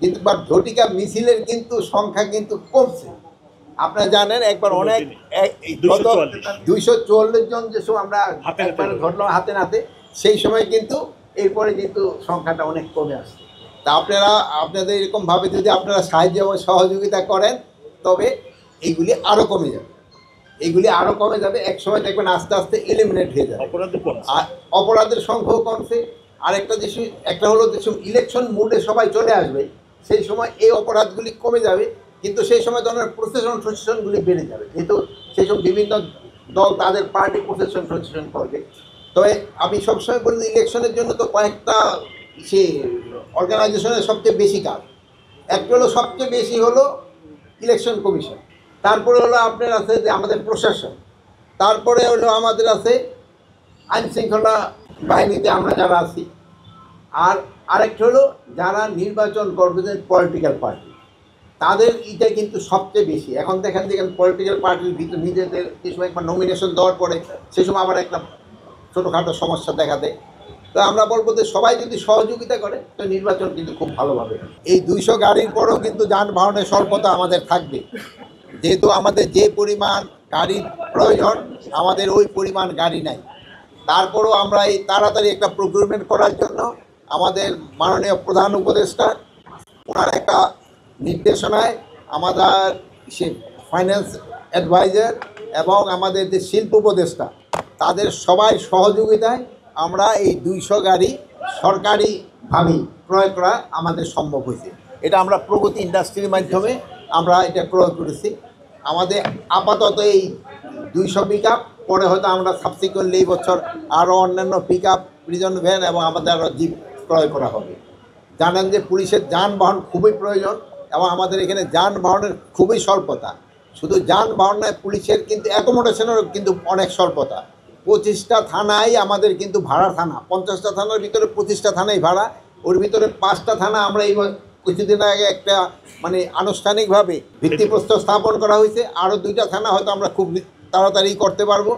কিন্তু বা ঝটিকা মিছিলের কিন্তু সংখ্যা কিন্তু কমছে। আপনারা জানেন একবার অনেক 244 জন যে সময় আমরা একবার ঘটলাম হাতে নাতে, সেই সময় কিন্তু এরপরে কিন্তু সংখ্যাটা অনেক কমে আসছে। তা আপনারা আপনাদের এরকমভাবে যদি আপনারা সাহায্য এবং সহযোগিতা করেন তবে এইগুলি আরও কমে যাবে, এইগুলি আরও কমে যাবে। এক সময় দেখবেন আস্তে আস্তে এলিমিনেট হয়ে যাবে, আর অপরাধের সংখ্যাও কমছে। আরেকটা একটা হলো যে ইলেকশন মুডে সবাই চলে আসবে, সেই সময় এই অপরাধগুলি কমে যাবে, কিন্তু সেই সময় ধরনের প্রসেশনগুলি বেড়ে যাবে, যেহেতু সেই সব বিভিন্ন দল তাদের পার্টি প্রসেশন করবে। তবে আমি সবসময় বলি ইলেকশনের জন্য তো কয়েকটা সে অর্গানাইজেশনের সবচেয়ে বেশি কাজ। একটা হলো সবচেয়ে বেশি হলো ইলেকশন কমিশন, তারপরে হলো আপনার আছে যে আমাদের প্রশাসন, তারপরে হলো আমাদের আছে আইন শৃঙ্খলা বাহিনীতে আমরা যারা আছি, আর আরেকটা হলো যারা নির্বাচন করবে পলিটিক্যাল পার্টি, তাদের এটা কিন্তু সবচেয়ে বেশি। এখন দেখেন পলিটিক্যাল পার্টির ভিতরে নিজেদের যে সময় একবার নমিনেশন দেওয়ার পরে সেই সময় আবার একটা ছোটোখাটো সমস্যা দেখা দেয়। তো আমরা বলবো যে সবাই যদি সহযোগিতা করে তো নির্বাচন কিন্তু খুব ভালোভাবে। এই 200 গাড়ির পরেও কিন্তু যানবাহনের স্বল্পতা আমাদের থাকবে, যেহেতু আমাদের যে পরিমাণ গাড়ির প্রয়োজন আমাদের ওই পরিমাণ গাড়ি নাই। তারপরেও আমরা এই তাড়াতাড়ি একটা প্রকিউরমেন্ট করার জন্য আমাদের মাননীয় প্রধান উপদেষ্টা ওনার একটা নির্দেশনায় আমাদের সে ফাইন্যান্স অ্যাডভাইজার এবং আমাদের যে শিল্প উপদেষ্টা তাদের সবাই সহযোগিতায় আমরা এই 200 গাড়ি সরকারিভাবেই ক্রয় করা আমাদের সম্ভব হয়েছে। এটা আমরা প্রগতি ইন্ডাস্ট্রির মাধ্যমে আমরা এটা ক্রয় করেছি। আমাদের আপাতত এই 200 পিক আপ, পরে হয়তো আমরা সাবসিকুয়েন্টলি এই বছর আরও অন্যান্য পিক আপ, প্রিজন ভ্যান এবং আমাদের আরও জিপ ক্রয় করা হবে। জানেন যে পুলিশের যানবাহন খুবই প্রয়োজন এবং আমাদের এখানে যানবাহনের খুবই স্বল্পতা। শুধু যানবাহন নয়, পুলিশের কিন্তু অ্যাকোমোডেশনেরও কিন্তু অনেক স্বল্পতা। 25টা থানায় আমাদের কিন্তু ভাড়া থানা, 50টা থানার ভিতরে 25টা থানাই ভাড়া, ওর ভিতরে 5টা থানা আমরা এই কিছুদিন আগে একটা মানে আনুষ্ঠানিকভাবে ভিত্তিপ্রস্তর স্থাপন করা হয়েছে। আরও 2টা থানা হয়তো আমরা খুব তাড়াতাড়ি করতে পারবো,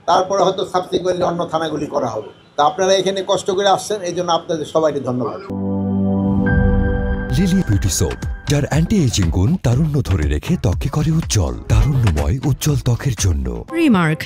তারপরে হয়তো সাবসিকুয়েন্টলি অন্য থানাগুলি করা হবে। তা আপনারা এখানে কষ্ট করে আসছেন, এই জন্য আপনাদের সবাইকে ধন্যবাদ। লিলি বিউটি সোপ, যার অ্যান্টি এজিং গুণ তারুণ্য ধরে রেখে ত্বকে করে উজ্জ্বল, তারুণ্যময় উজ্জ্বল ত্বকের জন্য। রিমার্ক।